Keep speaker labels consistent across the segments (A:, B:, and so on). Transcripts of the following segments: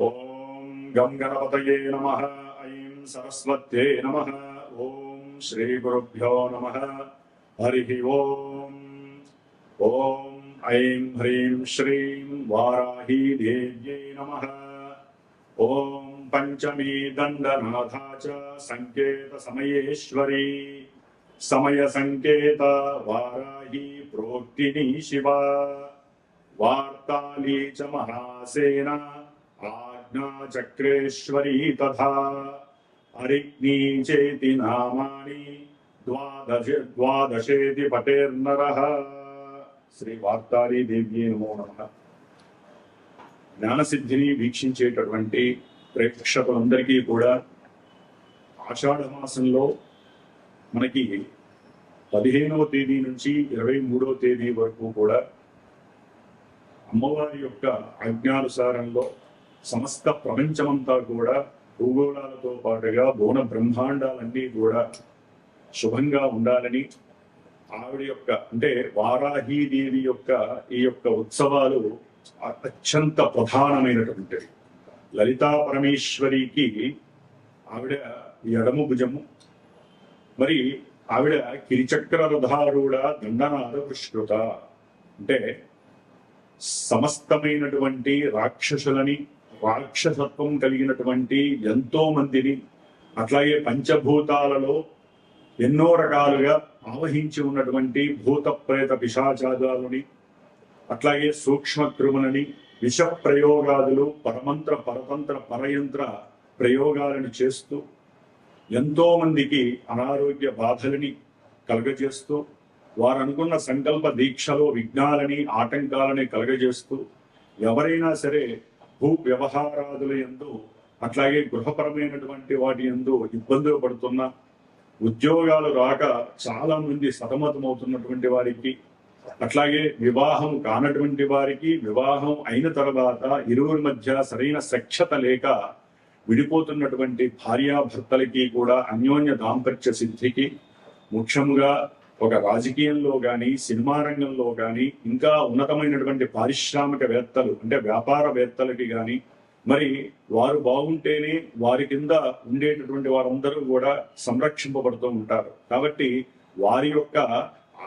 A: ఓం గం గణపతయే నమః. ఐం సరస్వత్యై నమః. ఓం శ్రీ గురుభ్యో నమః. హరి ఓం. ఓం ఐం హ్రీం శ్రీం వారాహీ దేవ్యై నమః. ఓం పంచమీ దండనాథా చ సంకేత సమయేశ్వరీ సమయ సంకేత వారాహీ ప్రోక్తిని శివ వార్తాళీ చ మహాసేన ఆజ్ఞా చక్రేశ్వరీ తథా అరిగ్నీ చేతి నామాని ద్వాదశేతి పటేర్నరః. శ్రీ వార్తాళీ దేవ్యే నమో నమః. జ్ఞానసిద్ధిని వీక్షించేటటువంటి ప్రేక్షకులందరికీ కూడా ఆషాఢ మాసంలో మనకి 15వ తేదీ నుంచి 23వ తేదీ వరకు కూడా అమ్మవారి యొక్క ఆజ్ఞానుసారంలో సమస్త ప్రపంచమంతా కూడా భూగోళాలతో పాటుగా బోన బ్రహ్మాండాలన్నీ కూడా శుభంగా ఉండాలని ఆవిడ యొక్క అంటే వారాహీదేవి యొక్క ఈ యొక్క ఉత్సవాలు అత్యంత ప్రధానమైనటువంటివి. లలితా పరమేశ్వరికి ఆవిడ ఎడము భుజము, మరి ఆవిడ కిరిచక్ర రథారూఢ దండనాద పుష్కృత, అంటే సమస్తమైనటువంటి రాక్షసులని రాక్షసత్వం కలిగినటువంటి ఎంతో మందిని, అట్లాగే పంచభూతాలలో ఎన్నో రకాలుగా ఆవహించి ఉన్నటువంటి భూత ప్రేత పిశాచాదాలని, అట్లాగే సూక్ష్మక్రిములని, విష ప్రయోగాదులు, పరమంత్ర పరతంత్ర పరయంత్ర ప్రయోగాలను చేస్తూ ఎంతో మందికి అనారోగ్య బాధలని కలుగజేస్తూ, వారు అనుకున్న సంకల్ప దీక్షలో విఘ్నాలని ఆటంకాలని కలుగజేస్తూ, ఎవరైనా సరే భూ వ్యవహారాదుల యందు అట్లాగే గృహపరమైనటువంటి వాటి యందు ఇబ్బందులు పడుతున్నా, ఉద్యోగాలు రాక చాలా మంది సతమతమవుతున్నటువంటి వారికి, అట్లాగే వివాహం కానటువంటి వారికి వివాహం అయిన తర్వాత ఇరువురి మధ్య సరైన సఖ్యత లేక విడిపోతున్నటువంటి భార్యాభర్తలకి కూడా అన్యోన్య దాంపత్య సిద్ధికి, ముఖ్యంగా ఒక రాజకీయంలో కానీ సినిమా రంగంలో కానీ ఇంకా ఉన్నతమైనటువంటి పారిశ్రామికవేత్తలు అంటే వ్యాపారవేత్తలకి కానీ, మరి వారు బాగుంటేనే వారి కింద ఉండేటటువంటి వారందరూ కూడా సంరక్షింపబడుతూ ఉంటారు. కాబట్టి వారి యొక్క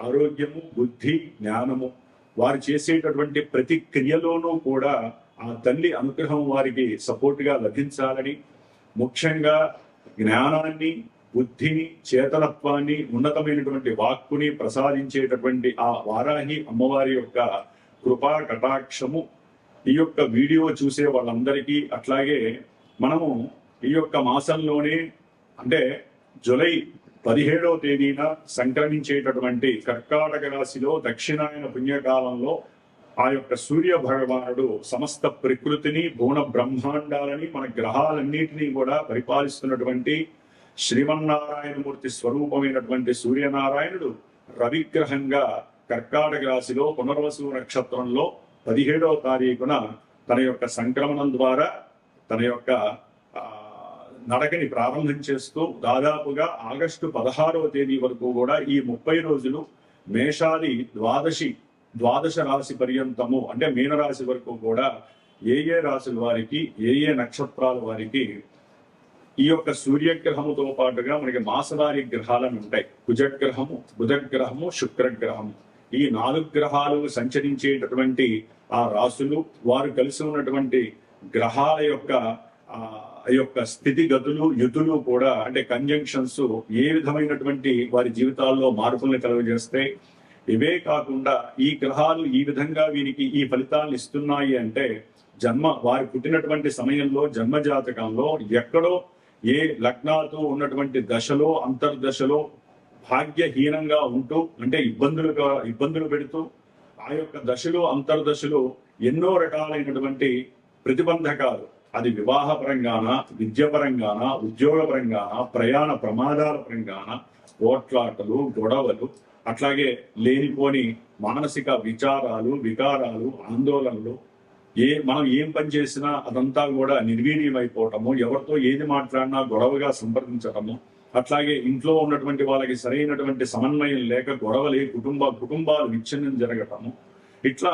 A: ఆరోగ్యము, బుద్ధి, జ్ఞానము, వారు చేసేటటువంటి ప్రతి క్రియలోనూ కూడా ఆ తల్లి అనుగ్రహం వారికి సపోర్ట్గా లభించాలని, ముఖ్యంగా జ్ఞానాన్ని, బుద్ధిని, చేతనత్వాన్ని, ఉన్నతమైనటువంటి వాక్కుని ప్రసాదించేటటువంటి ఆ వారాహి అమ్మవారి యొక్క కృపా కటాక్షము ఈ యొక్క వీడియో చూసే వాళ్ళందరికీ, అట్లాగే మనము ఈ యొక్క మాసంలోనే అంటే జూలై 17వ తేదీన సంక్రమించేటటువంటి కర్కాటక రాశిలో దక్షిణాయన పుణ్యకాలంలో ఆ యొక్క సూర్య భగవానుడు సమస్త ప్రకృతిని, భువన బ్రహ్మాండాలని, మన గ్రహాలన్నిటినీ కూడా పరిపాలిస్తున్నటువంటి శ్రీమన్నారాయణమూర్తి స్వరూపమైనటువంటి సూర్యనారాయణుడు రవిగ్రహంగా కర్కాటక రాశిలో పునర్వసు నక్షత్రంలో 17వ తారీఖున తన యొక్క సంక్రమణం ద్వారా తన యొక్క నడకని ప్రారంభం చేస్తూ దాదాపుగా ఆగస్టు 16వ తేదీ వరకు కూడా ఈ 30 రోజులు మేషాది ద్వాదశ రాశి పర్యంతము అంటే మీనరాశి వరకు కూడా ఏ రాశుల వారికి ఏ నక్షత్రాల వారికి ఈ యొక్క సూర్యగ్రహముతో పాటుగా మనకి మాసవారి గ్రహాలను ఉంటాయి. కుజగ్రహము, బుధగ్రహము, శుక్రగ్రహము, ఈ 4 గ్రహాలు సంచరించేటటువంటి ఆ రాశులు, వారు కలిసి ఉన్నటువంటి గ్రహాల యొక్క స్థితిగతులు, యుతులు కూడా అంటే కంజంక్షన్స్ ఏ విధమైనటువంటి వారి జీవితాల్లో మార్పుల్ని కలుగజేస్తాయి. ఇవే కాకుండా ఈ గ్రహాలు ఈ విధంగా వీరికి ఈ ఫలితాలను ఇస్తున్నాయి అంటే వారి పుట్టినటువంటి సమయంలో జన్మజాతకంలో ఎక్కడో ఏ లగ్నాలతో ఉన్నటువంటి దశలో అంతర్దశలో భాగ్యహీనంగా ఉంటూ అంటే ఇబ్బందులు పెడుతూ ఆ యొక్క దశలో అంతర్దశలో ఎన్నో రకాలైనటువంటి ప్రతిబంధకాలు, అది వివాహ పరంగాన, విద్య పరంగాన, ఉద్యోగ పరంగాన, ప్రయాణ ప్రమాదాల పరంగాన, పోట్లాటలు, గొడవలు, అట్లాగే లేనిపోని మానసిక విచారాలు, వికారాలు, ఆందోళనలు, మనం ఏం పని చేసినా అదంతా కూడా నిర్వీర్యమైపోవటము, ఎవరితో ఏది మాట్లాడినా గొడవగా సంప్రదించటము, అట్లాగే ఇంట్లో ఉన్నటువంటి వాళ్ళకి సరైనటువంటి సమన్వయం లేక గొడవలే కుటుంబాలు విచ్ఛిన్నం జరగటము, ఇట్లా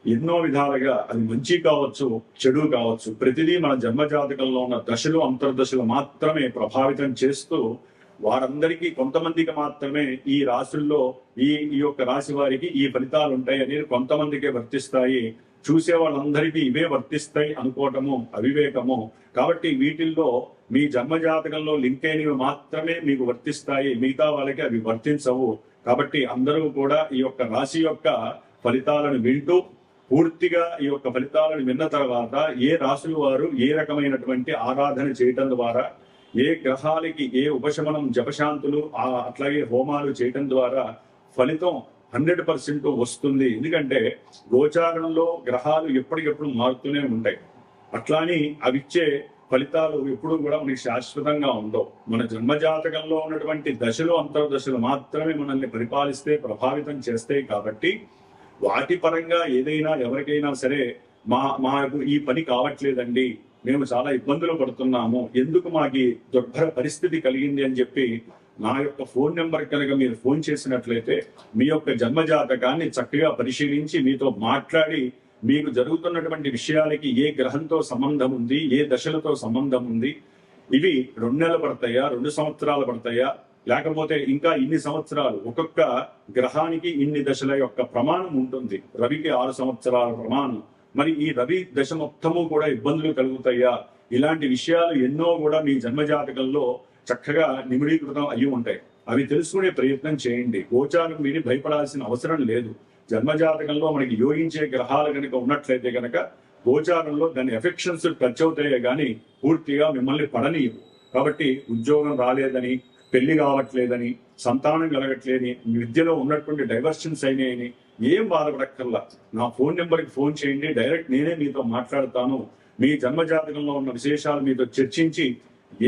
A: ఎన్నో విధాలుగా అది మంచి కావచ్చు, చెడు కావచ్చు, ప్రతిదీ మన జన్మజాతకంలో ఉన్న దశలు అంతర్దశలు మాత్రమే ప్రభావితం చేస్తూ వారందరికీ కొంతమందికి మాత్రమే ఈ రాశుల్లో ఈ యొక్క రాశి వారికి ఈ ఫలితాలు ఉంటాయి అనేది కొంతమందికే వర్తిస్తాయి. చూసే వాళ్ళందరికీ ఇవే వర్తిస్తాయి అనుకోవటము అవివేకము. కాబట్టి వీటిల్లో మీ జన్మజాతకంలో లింక్ అయినవి మాత్రమే మీకు వర్తిస్తాయి, మిగతా వాళ్ళకి అవి వర్తించవు. కాబట్టి అందరూ కూడా ఈ యొక్క రాశి యొక్క ఫలితాలను వింటూ పూర్తిగా ఈ యొక్క ఫలితాలను విన్న తర్వాత ఏ రాశుల వారు ఏ రకమైనటువంటి ఆరాధన చేయటం ద్వారా, ఏ గ్రహాలకి ఏ ఉపశమనం జపశాంతులు అట్లాగే హోమాలు చేయటం ద్వారా ఫలితం 100% వస్తుంది. ఎందుకంటే గోచారంలో గ్రహాలు ఎప్పటికెప్పుడు మారుతూనే ఉంటాయి. అట్లాని అవిచ్చే ఫలితాలు ఎప్పుడు కూడా మనకి శాశ్వతంగా ఉండవు. మన జన్మజాతకంలో ఉన్నటువంటి దశలు అంతర్దశలు మాత్రమే మనల్ని పరిపాలిస్తే ప్రభావితం చేస్తాయి. కాబట్టి వాటి పరంగా ఏదైనా ఎవరికైనా సరే మాకు ఈ పని కావట్లేదండి, మేము చాలా ఇబ్బందులు పడుతున్నాము, ఎందుకు మాకు దుర్భర పరిస్థితి కలిగింది అని చెప్పి నా యొక్క ఫోన్ నెంబర్ కనుక మీరు ఫోన్ చేసినట్లయితే మీ యొక్క జన్మజాతకాన్ని చక్కగా పరిశీలించి మీతో మాట్లాడి మీకు జరుగుతున్నటువంటి విషయాలకి ఏ గ్రహంతో సంబంధం ఉంది, ఏ దశలతో సంబంధం ఉంది, ఇవి 2 నెలలు పడతాయా, 2 సంవత్సరాలు పడతాయా, లేకపోతే ఇంకా ఇన్ని సంవత్సరాలు, ఒక్కొక్క గ్రహానికి ఇన్ని దశల యొక్క ప్రమాణం ఉంటుంది. రవికి 6 సంవత్సరాల ప్రమాణం. మరి ఈ రవి దశ మొత్తము కూడా ఇబ్బందులు కలుగుతాయా, ఇలాంటి విషయాలు ఎన్నో కూడా మీ జన్మజాతకంలో చక్కగా నిమిడీకృతం అయ్యి ఉంటాయి. అవి తెలుసుకునే ప్రయత్నం చేయండి. గోచారం విని భయపడాల్సిన అవసరం లేదు. జన్మజాతకంలో మనకి యోగించే గ్రహాలు కనుక ఉన్నట్లయితే కనుక గోచారంలో దాని ఎఫెక్షన్స్ టచ్ అవుతాయే కానీ పూర్తిగా మిమ్మల్ని పడనీయవు. కాబట్టి ఉద్యోగం రాలేదని, పెళ్లి కావట్లేదని, సంతానం కలగట్లేని, విద్యలో ఉన్నటువంటి డైవర్షన్స్ అయినాయని ఏం బాధపడక్కర్లా. నా ఫోన్ నెంబర్కి ఫోన్ చేయండి, డైరెక్ట్ నేనే మీతో మాట్లాడతాను. మీ జన్మజాతకంలో ఉన్న విశేషాలు మీతో చర్చించి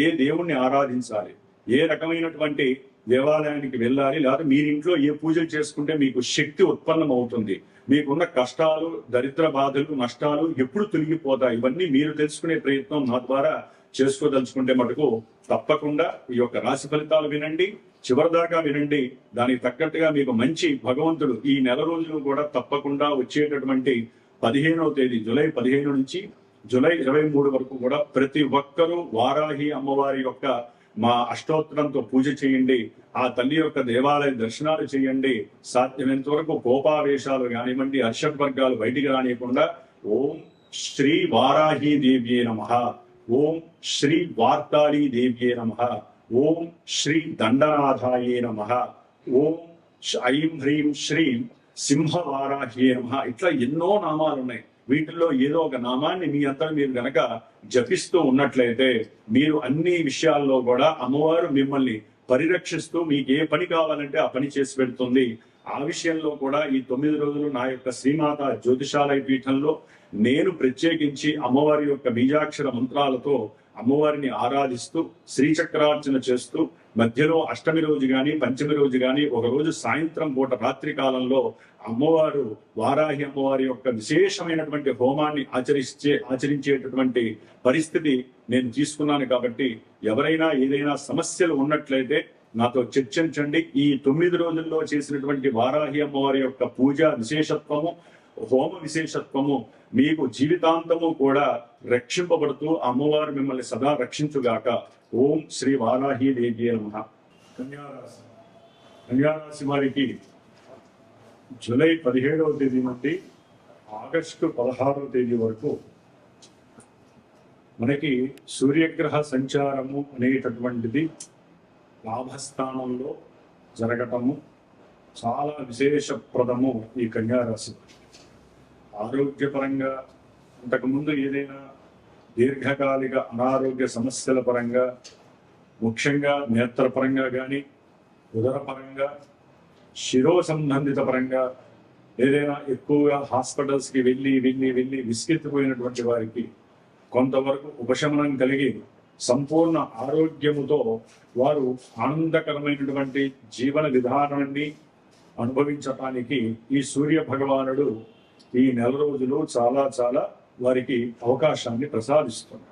A: ఏ దేవుణ్ణి ఆరాధించాలి, ఏ రకమైనటువంటి దేవాలయానికి వెళ్ళాలి, లేదా మీరింట్లో ఏ పూజలు చేసుకుంటే మీకు శక్తి ఉత్పన్నం అవుతుంది, మీకున్న కష్టాలు, దరిద్ర బాధలు, నష్టాలు ఎప్పుడు తొలగిపోతాయి, ఇవన్నీ మీరు తెలుసుకునే ప్రయత్నం నా ద్వారా చేసుకోదలుచుకుంటే మటుకు తప్పకుండా ఈ యొక్క రాశి ఫలితాలు వినండి, చివరిదాకా వినండి. దానికి తగ్గట్టుగా మీకు మంచి భగవంతుడు ఈ నెల రోజులు కూడా తప్పకుండా వచ్చేటటువంటి 15వ తేదీ జూలై 15 నుంచి జూలై 23 వరకు కూడా ప్రతి ఒక్కరూ వారాహి అమ్మవారి యొక్క మా అష్టోత్తరంతో పూజ చేయండి. ఆ తల్లి యొక్క దేవాలయ దర్శనాలు చేయండి. సాధ్యమైనంత వరకు కోపావేశాలు కానివ్వండి, హర్షవర్గాలు బయటికి రానియకుండా ఓం శ్రీ వారాహి దేవ్యే నమః, ఓం శ్రీ వార్తాళీ దేవ్యే నమః, ఓం శ్రీ దండనాథాయే నమః, ఓం ఐం హ్రీం శ్రీం సింహవారాహ్యే నమః. ఇట్లా ఎన్నో నామాలు ఉన్నాయి. వీటిల్లో ఏదో ఒక నామాన్ని మీ అంతా మీరు గనక జపిస్తూ ఉన్నట్లయితే మీరు అన్ని విషయాల్లో కూడా అమ్మవారు మిమ్మల్ని పరిరక్షిస్తూ మీకు ఏ పని కావాలంటే ఆ పని చేసి పెడుతుంది. ఆ విషయంలో కూడా ఈ 9 రోజులు నా యొక్క శ్రీమాత జ్యోతిషాలయ పీఠంలో నేను ప్రత్యేకించి అమ్మవారి యొక్క బీజాక్షర మంత్రాలతో అమ్మవారిని ఆరాధిస్తూ శ్రీచక్రార్చన చేస్తూ మధ్యలో అష్టమి రోజు గాని, పంచమి రోజు గాని, ఒక రోజు సాయంత్రం పూట రాత్రి కాలంలో అమ్మవారు వారాహి అమ్మవారి యొక్క విశేషమైనటువంటి హోమాన్ని ఆచరించేటటువంటి పరిస్థితి నేను తీసుకున్నాను. కాబట్టి ఎవరైనా ఏదైనా సమస్యలు ఉన్నట్లయితే నాతో చర్చించండి. ఈ 9 రోజుల్లో చేసినటువంటి వారాహి అమ్మవారి యొక్క పూజ విశేషత్వము, హోమ విశేషత్వము మీకు జీవితాంతము కూడా రక్షింపబడుతూ అమ్మవారు మిమ్మల్ని సదా రక్షించుగాక. ఓం శ్రీ వారాహి దేవ్యే నమః. కన్యారాశి వారికి జూలై 17వ తేదీ నుండి ఆగస్టు 16వ తేదీ వరకు మనకి సూర్యగ్రహ సంచారము అనేటటువంటిది లాభస్థానంలో జరగటము చాలా విశేషప్రదము. ఈ కన్యారాశి ఆరోగ్యపరంగా ఇంతకుముందు ఏదైనా దీర్ఘకాలిక అనారోగ్య సమస్యల పరంగా, ముఖ్యంగా నేత్రపరంగా కానీ, ఉదరపరంగా, శిరో సంబంధిత పరంగా ఏదైనా ఎక్కువగా హాస్పిటల్స్కి వెళ్ళి వెళ్ళి వెళ్ళి విసిగెత్తిపోయినటువంటి వారికి కొంతవరకు ఉపశమనం కలిగి సంపూర్ణ ఆరోగ్యముతో వారు ఆనందకరమైనటువంటి జీవన విధానాన్ని అనుభవించటానికి ఈ సూర్య భగవానుడు ఈ నెల రోజులు చాలా చాలా వారికి అవకాశాన్ని ప్రసాదిస్తున్నారు.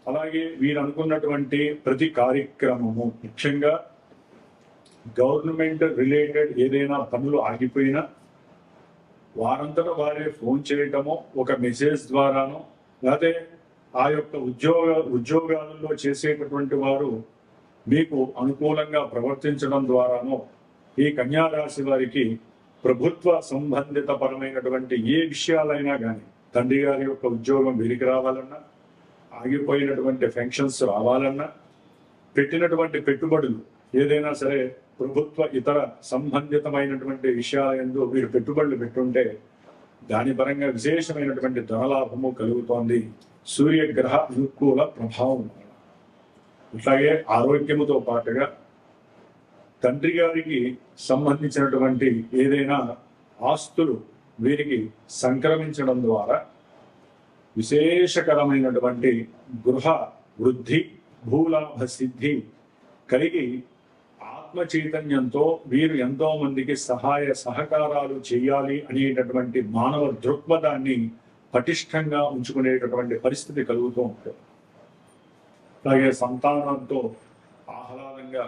A: అలాగే వీరు అనుకున్నటువంటి ప్రతి కార్యక్రమము, ముఖ్యంగా గవర్నమెంట్ రిలేటెడ్ ఏదైనా పనులు ఆగిపోయినా, వారంతటా వారే ఫోన్ చేయటమో, ఒక మెసేజ్ ద్వారానో, లేకపోతే ఆ యొక్క ఉద్యోగాలలో చేసేటటువంటి వారు మీకు అనుకూలంగా ప్రవర్తించడం ద్వారానో ఈ కన్యా రాశి వారికి ప్రభుత్వ సంబంధిత పరమైనటువంటి ఏ విషయాలైనా కానీ, తండ్రి గారి యొక్క ఉద్యోగం వీరికి రావాలన్నా, ఆగిపోయినటువంటి ఫంక్షన్స్ రావాలన్నా, పెట్టినటువంటి పెట్టుబడులు ఏదైనా సరే ప్రభుత్వ ఇతర సంబంధితమైనటువంటి విషయాలందు మీరు పెట్టుబడులు పెట్టుంటే దాని పరంగా విశేషమైనటువంటి ధనలాభము కలుగుతోంది సూర్యగ్రహ అనుకూల ప్రభావం. అట్లాగే ఆరోగ్యముతో పాటుగా తండ్రి గారికి సంబంధించినటువంటి ఏదైనా ఆస్తులు వీరికి సంక్రమించడం ద్వారా విశేషకరమైనటువంటి గృహ వృద్ధి, భూలాభ సిద్ధి కలిగి ఆత్మ చైతన్యంతో వీరు ఎంతో మందికి సహాయ సహకారాలు చేయాలి అనేటటువంటి మానవ దృక్పథాన్ని పటిష్టంగా ఉంచుకునేటటువంటి పరిస్థితి కలుగుతూ ఉంటుంది. అలాగే సంతానంతో ఆహ్లాదంగా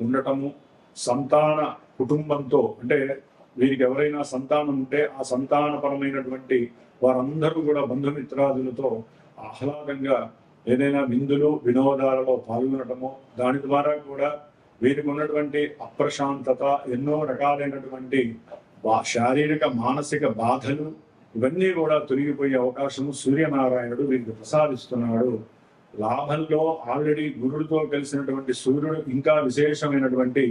A: ఉండటము, సంతాన కుటుంబంతో అంటే వీరికి ఎవరైనా సంతానం ఉంటే ఆ సంతానపరమైనటువంటి వారందరూ కూడా బంధుమిత్రాదులతో ఆహ్లాదంగా ఏదైనా విందులు వినోదాలలో పాల్గొనటము, దాని ద్వారా కూడా వీరికి ఉన్నటువంటి అప్రశాంతత, ఎన్నో రకాలైనటువంటి శారీరక మానసిక బాధలు ఇవన్నీ కూడా తొలగిపోయే అవకాశము సూర్యనారాయణుడు వీరికి ప్రసాదిస్తున్నాడు. లాభంలో ఆల్రెడీ గురుడితో కలిసినటువంటి సూర్యుడు ఇంకా విశేషమైనటువంటి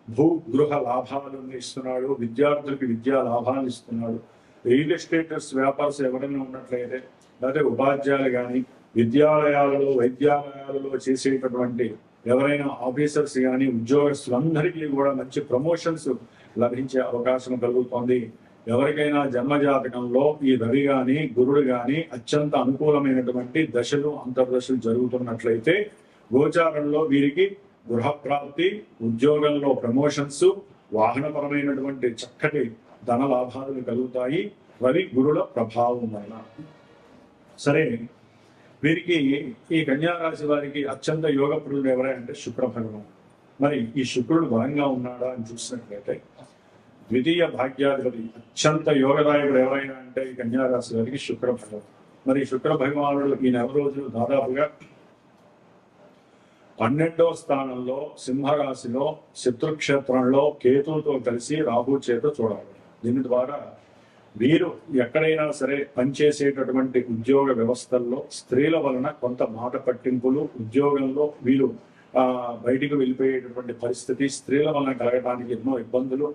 A: భూగృహ లాభాలను ఇస్తున్నాడు, విద్యార్థులకి విద్యా లాభాలను ఇస్తున్నాడు. రియల్ ఎస్టేటర్స్ వ్యాపారస్ ఎవరైనా ఉన్నట్లయితే, లేకపోతే ఉపాధ్యాయులు కానీ విద్యాలయాలలో వైద్యాలయాలలో చేసేటటువంటి ఎవరైనా ఆఫీసర్స్ కానీ ఉద్యోగస్తులందరికీ కూడా మంచి ప్రమోషన్స్ లభించే అవకాశం కలుగుతోంది. ఎవరికైనా జన్మజాతకంలో ఈ రవి గాని గురుడు గాని అత్యంత అనుకూలమైనటువంటి దశలు అంతర్దశలు జరుగుతున్నట్లయితే గోచారంలో వీరికి గృహప్రాప్తి, ఉద్యోగంలో ప్రమోషన్స్, వాహనపరమైనటువంటి చక్కటి ధన లాభాలు కలుగుతాయి రవి గురుల ప్రభావం వలన. సరే, వీరికి ఈ కన్యా రాశి వారికి అత్యంత యోగప్రుడు ఎవరంటే శుక్ర భగవాన్. మరి ఈ శుక్రుడు బలంగా ఉన్నాడా అని చూసినట్లయితే ద్వితీయ భాగ్యాధిపతి అత్యంత యోగదాయకుడు ఎవరైనా అంటే ఈ కన్యా రాశి వారికి శుక్ర భగవాన్. మరి శుక్ర భగవానుడు ఈ నెల రోజులు దాదాపుగా 12వ స్థానంలో సింహరాశిలో శత్రుక్షేత్రంలో కేతువుతో కలిసి రాహు చేత చూడాలి. దీని ద్వారా వీరు ఎక్కడైనా సరే పనిచేసేటటువంటి ఉద్యోగ వ్యవస్థల్లో స్త్రీల వలన కొంత మాట పట్టింపులు, ఉద్యోగంలో వీరు బయటికి వెళ్ళిపోయేటటువంటి పరిస్థితి, స్త్రీల వలన కలగడానికి ఎన్నో ఇబ్బందులు,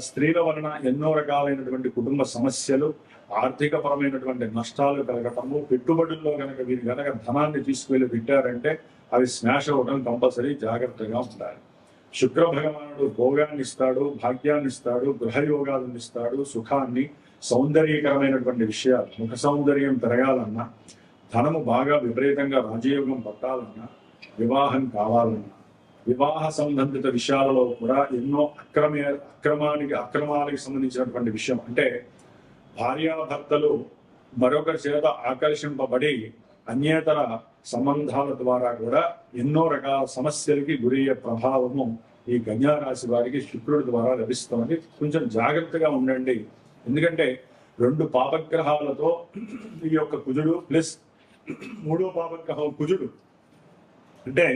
A: స్త్రీల వలన ఎన్నో రకాలైనటువంటి కుటుంబ సమస్యలు, ఆర్థిక పరమైనటువంటి నష్టాలు కలగటము, పెట్టుబడుల్లో కనుక వీరు కనుక ధనాన్ని తీసుకువెళ్ళి పెట్టారంటే అవి స్మాష్ అవ్వడం కంపల్సరీ, జాగ్రత్తగా ఉండాలి. శుక్ర భగవానుడు భోగాన్ని ఇస్తాడు, భాగ్యాన్ని ఇస్తాడు, గృహయోగాలను ఇస్తాడు, సుఖాన్ని, సౌందర్యకరమైనటువంటి విషయాలు, ముఖ సౌందర్యం పెరగాలన్నా, ధనము బాగా విపరీతంగా రాజయోగం పట్టాలన్నా, వివాహం కావాలన్నా, వివాహ సంబంధిత విషయాలలో కూడా ఎన్నో అక్రమాలకి సంబంధించినటువంటి విషయం అంటే భార్యాభర్తలు మరొకరి చేత ఆకర్షింపబడి అన్యేతర సంబంధాల ద్వారా కూడా ఎన్నో రకాల సమస్యలకి గురయ్యే ప్రభావము ఈ కన్యా రాశి వారికి శుక్రుడి ద్వారా లభిస్తుంది. కొంచెం జాగ్రత్తగా ఉండండి. ఎందుకంటే 2 పాపగ్రహాలతో ఈ యొక్క కుజుడు ప్లస్ 3వ పాపగ్రహం కుజుడు అంటే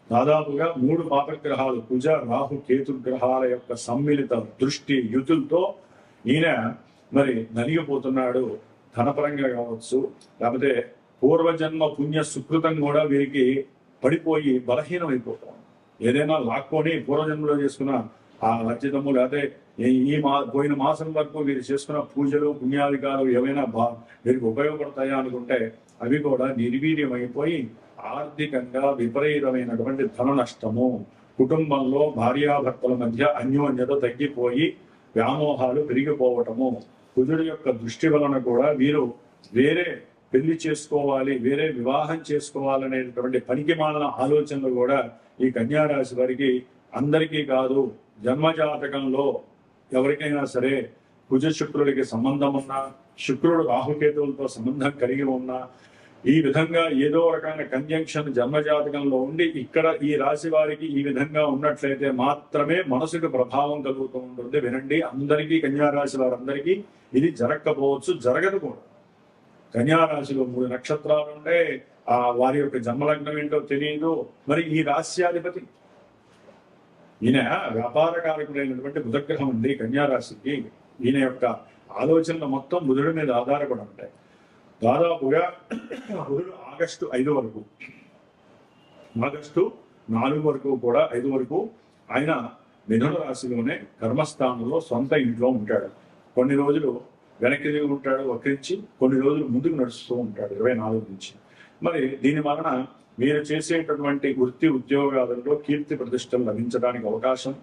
A: దాదాపుగా 3 పాపగ్రహాలు కుజ రాహు కేతు గ్రహాల యొక్క సమ్మిళిత దృష్టి యుతులతో ఈయన మరి నలిగిపోతున్నాడు. ధనపరంగా కావచ్చు, లేకపోతే పూర్వజన్మ పుణ్య సుకృతం కూడా వీరికి పడిపోయి బలహీనమైపోతాం. ఏదైనా లాక్కొని పూర్వజన్మలో చేసుకున్న ఆ వర్జితము, లేకపోతే పోయిన మాసం వరకు వీరు చేసుకున్న పూజలు పుణ్యాధికాలు ఏమైనా వీరికి ఉపయోగపడతాయా అనుకుంటే అవి కూడా నిర్వీర్యమైపోయి ఆర్థికంగా విపరీతమైనటువంటి ధన నష్టము, కుటుంబంలో భార్యాభర్తల మధ్య అన్యోన్యత తగ్గిపోయి వ్యామోహాలు పెరిగిపోవటము, కుజుడి యొక్క దృష్టి వలన కూడా వీరు వేరే పెళ్లి చేసుకోవాలి, వేరే వివాహం చేసుకోవాలనేటువంటి పనికిమాలిన ఆలోచనలు కూడా ఈ కన్యా రాశి వారికి, అందరికీ కాదు, జన్మజాతకంలో ఎవరికైనా సరే కుజ శుక్రుడికి సంబంధం ఉన్నా, శుక్రుడు రాహుకేతువులతో సంబంధం కలిగి ఉన్నా, ఈ విధంగా ఏదో రకమైన కంజంక్షన్ జన్మజాతకంలో ఉండి ఇక్కడ ఈ రాశి వారికి ఈ విధంగా ఉన్నట్లయితే మాత్రమే మనసుకు ప్రభావం కలుగుతూ ఉంటుంది. వినండి, అందరికీ కన్యా రాశి వారందరికీ ఇది జరగకపోవచ్చు, జరగదు కూడా. కన్యా రాశిలో 3 నక్షత్రాలు ఉంటే వారి యొక్క జన్మలగ్నం ఏంటో తెలియదు. మరి ఈ రాశ్యాధిపతి ఈయన వ్యాపార కారకుడైనటువంటి బుధగ్రహం ఉంది కన్యా రాశికి. ఈయన యొక్క ఆలోచనలు మొత్తం బుధుడి మీద ఆధారపడి ఉంటాయి. దాదాపుగా బుధుడు ఆగస్టు 5 వరకు, ఆగస్టు 4 వరకు కూడా 5 వరకు ఆయన మిథున రాశిలోనే కర్మస్థానంలో సొంత ఇంట్లో ఉంటాడు. కొన్ని రోజులు వెనక్కి దిగి ఉంటాడు వక్రించి, కొన్ని రోజులు ముందుకు నడుస్తూ ఉంటాడు 24 నుంచి. మరి దీని వలన మీరు చేసేటటువంటి వృత్తి ఉద్యోగాలలో కీర్తి ప్రతిష్టలు లభించడానికి అవకాశం,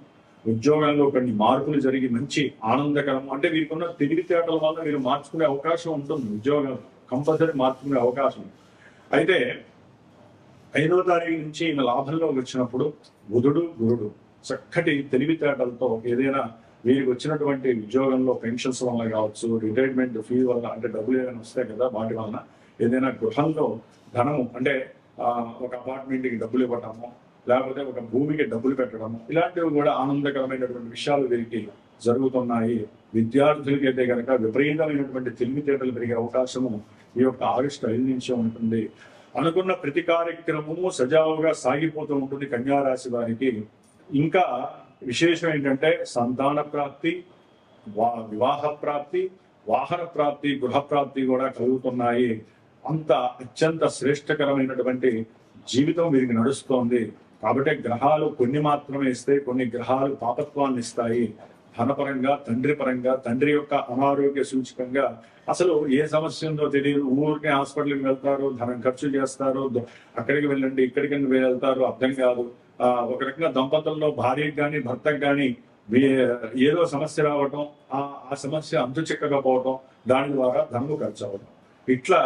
A: ఉద్యోగంలో కొన్ని మార్పులు జరిగి మంచి ఆనందకరం, అంటే వీరికున్న తెలివితేటల వల్ల మీరు మార్చుకునే అవకాశం ఉంటుంది. ఉద్యోగం కంపల్సరీ మార్చుకునే అవకాశం. అయితే 5వ తారీఖు నుంచి ఈయన లాభంలో వచ్చినప్పుడు బుధుడు గురుడు చక్కటి తెలివితేటలతో ఏదైనా వీరికి వచ్చినటువంటి ఉద్యోగంలో పెన్షన్స్ వల్ల కావచ్చు, రిటైర్మెంట్ ఫీ వల్ల, అంటే డబ్బులు ఏదైనా వస్తాయి కదా, వాటి వలన ఏదైనా గృహంలో ధనము, అంటే ఒక అపార్ట్మెంట్కి డబ్బులు ఇవ్వటము, లేకపోతే ఒక భూమికి డబ్బులు పెట్టడము, ఇలాంటివి కూడా ఆనందకరమైనటువంటి విషయాలు వీరికి జరుగుతున్నాయి. విద్యార్థులకి అయితే కనుక విపరీతమైనటువంటి తెలివితేటలు పెరిగే అవకాశము ఈ యొక్క ఆగస్టు 5 నుంచి ఉంటుంది. అనుకున్న ప్రతి కార్యక్రమము సజావుగా సాగిపోతూ ఉంటుంది కన్యా రాశి వారికి. ఇంకా విశేషం ఏంటంటే సంతాన ప్రాప్తి, వివాహ ప్రాప్తి, వాహన ప్రాప్తి, గృహ ప్రాప్తి కూడా కలుగుతున్నాయి. అంత అత్యంత శ్రేష్టకరమైనటువంటి జీవితం వీరికి నడుస్తోంది. కాబట్టి గ్రహాలు కొన్ని మాత్రమే ఇస్తాయి, కొన్ని గ్రహాలు పాపత్వాన్ని ఇస్తాయి. ధనపరంగా, తండ్రి పరంగా, తండ్రి యొక్క అనారోగ్య సూచకంగా అసలు ఏ సమస్య ఉందో తెలియదు. ఊరికే హాస్పిటల్కి వెళ్తారు, ధనం ఖర్చు చేస్తారు, అక్కడికి వెళ్ళండి ఇక్కడికి వెళ్తారు, అర్థం కాదు. ఒక రకంగా దంపతుల్లో భార్యకు కానీ భర్తకు కానీ ఏదో సమస్య రావటం, ఆ సమస్య అంతు చిక్కకపోవటం, దాని ద్వారా ధనము ఖర్చు అవ్వడం, ఇట్లా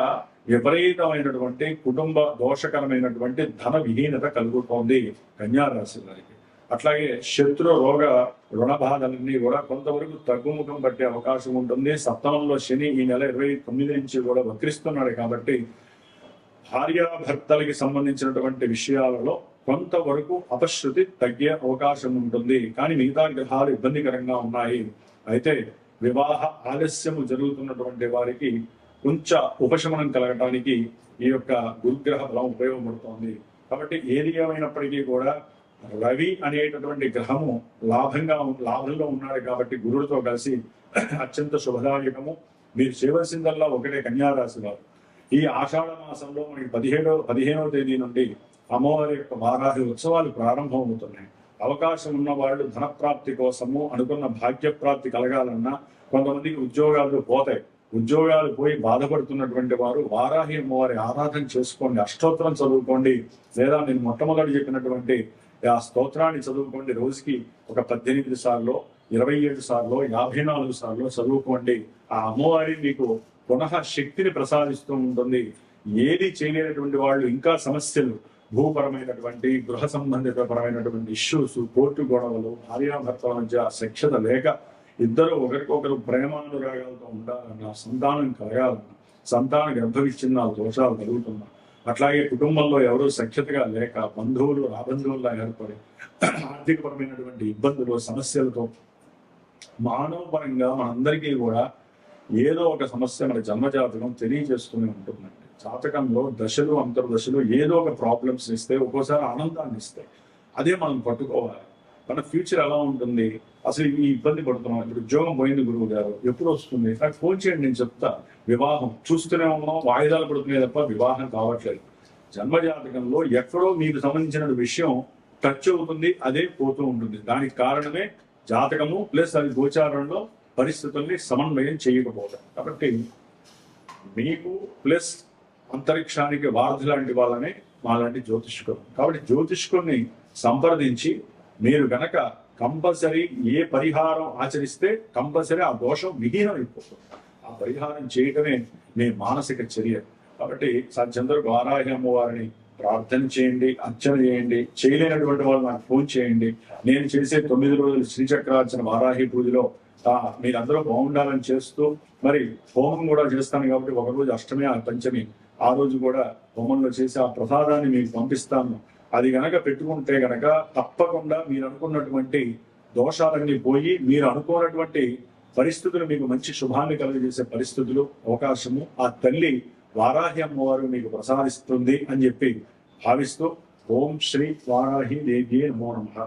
A: విపరీతమైనటువంటి కుటుంబ దోషకరమైనటువంటి ధన విహీనత కలుగుతోంది కన్యా రాశి వారికి. అట్లాగే శత్రు రోగ రుణ బాధలన్నీ కూడా కొంతవరకు తగ్గుముఖం పట్టే అవకాశం ఉంటుంది. సప్తమంలో శని ఈ నెల 29 నుంచి కూడా వక్రిస్తున్నాడు కాబట్టి భార్యాభర్తలకి సంబంధించినటువంటి విషయాలలో కొంతవరకు అపశృతి తగ్గే అవకాశం ఉంటుంది. కానీ మిగతా గ్రహాలు ఇబ్బందికరంగా ఉన్నాయి. అయితే వివాహ ఆలస్యము జరుగుతున్నటువంటి వారికి కొంచెం ఉపశమనం కలగటానికి ఈ యొక్క గురుగ్రహ బలం ఉపయోగపడుతోంది. కాబట్టి ఏది ఏమైనప్పటికీ కూడా రవి అనేటటువంటి గ్రహము లాభంలో ఉన్నాడు కాబట్టి గురుడితో కలిసి అత్యంత శుభదాయకము. మీరు చేయవలసిందల్లా ఒకటే కన్యా రాశి వారు, ఈ ఆషాఢ మాసంలో మనకి 15వ తేదీ నుండి అమ్మవారి యొక్క వారాహి ఉత్సవాలు ప్రారంభమవుతున్నాయి. అవకాశం ఉన్న వాళ్ళు ధనప్రాప్తి కోసము, అనుకున్న భాగ్యప్రాప్తి కలగాలన్నా, కొంతమందికి ఉద్యోగాలు పోతాయి, ఉద్యోగాలు పోయి బాధపడుతున్నటువంటి వారు వారాహి అమ్మవారి ఆరాధన చేసుకోండి, అష్టోత్తరం చదువుకోండి, లేదా నేను మొట్టమొదటి చెప్పినటువంటి ఆ స్తోత్రాన్ని చదువుకోండి. రోజుకి ఒక 18 సార్లు, 27 సార్లు, 54 సార్లు చదువుకోండి. ఆ అమ్మవారి మీకు పునః శక్తిని ప్రసాదిస్తూ ఉంటుంది. ఏది చేయలేనటువంటి వాళ్ళు ఇంకా సమస్యలు, భూపరమైనటువంటి గృహ సంబంధిత పరమైనటువంటి ఇష్యూస్, కోర్టు గొడవలు, భార్యాభర్తల మధ్య సఖ్యత లేక ఇద్దరు ఒకరికొకరు ప్రేమానురాగాలతో ఉండాలన్నా, సంతానం కలగాలన్నా, సంతాన గర్భ విచ్ఛిన్నాలు దోషాలు కలుగుతున్నా, అట్లాగే కుటుంబంలో ఎవరూ సఖ్యతగా లేక బంధువులు రాబంధువుల్లా ఏర్పడి ఆర్థికపరమైనటువంటి ఇబ్బందులు, సమస్యలతో మానవ పరంగా మనందరికీ కూడా ఏదో ఒక సమస్య మన జన్మజాతకం తెలియజేస్తూనే ఉంటుందండి. జాతకంలో దశలు, అంతర్దశలు ఏదో ఒక ప్రాబ్లమ్స్ ఇస్తాయి, ఒక్కోసారి ఆనందాన్ని ఇస్తాయి. అదే మనం పట్టుకోవాలి. మన ఫ్యూచర్ ఎలా ఉంటుంది, అసలు ఈ ఇబ్బంది పడుతున్నాం, ఇప్పుడు ఉద్యోగం పోయింది గురువు గారు, ఎప్పుడు వస్తుంది, నాకు ఫోన్ చేయండి, నేను చెప్తా. వివాహం చూస్తూనే ఉన్నాం, వాయిదాలు పడుతున్నాయి తప్ప వివాహం కావట్లేదు. జన్మజాతకంలో ఎక్కడో మీకు సంబంధించిన విషయం టచ్ అవుతుంది, అదే పోతూ ఉంటుంది. దానికి కారణమే జాతకము ప్లస్ అది గోచారంలో పరిస్థితుల్ని సమన్వయం చేయకపోవడం. కాబట్టి మీకు ప్లస్ అంతరిక్షానికి వారధి లాంటి వాళ్ళనే మాలాంటి జ్యోతిష్కులు. కాబట్టి జ్యోతిష్కుల్ని సంప్రదించి మీరు గనక కంపల్సరీ ఏ పరిహారం ఆచరిస్తే కంపల్సరీ ఆ దోషం విహీనం అయిపోతుంది. ఆ పరిహారం చేయటమే మీ మానసిక చర్య. కాబట్టి సాధ్యంతరకు వారాహి అమ్మవారిని ప్రార్థన చేయండి, అర్చన చేయండి. చేయలేనటువంటి వాళ్ళు నాకు ఫోన్ చేయండి. నేను చేసే 9 రోజులు శ్రీచక్రార్చన వారాహి పూజలో మీరందరూ బాగుండాలని చేస్తూ మరి హోమం కూడా చేస్తాను. కాబట్టి ఒకరోజు అష్టమి, పంచమి ఆ రోజు కూడా హోమంలో చేసి ఆ ప్రసాదాన్ని మీకు పంపిస్తాను. అది గనక పెట్టుకుంటే గనక తప్పకుండా మీరు అనుకున్నటువంటి దోషాలన్నీ పోయి మీరు అనుకున్నటువంటి పరిస్థితులు, మీకు మంచి శుభాన్ని కలుగజేసే పరిస్థితులు, అవకాశము ఆ తల్లి వారాహి అమ్మవారు మీకు ప్రసాదిస్తుంది అని చెప్పి భావిస్తూ ఓం శ్రీ వారాహి దేవ్యే నమో నమః.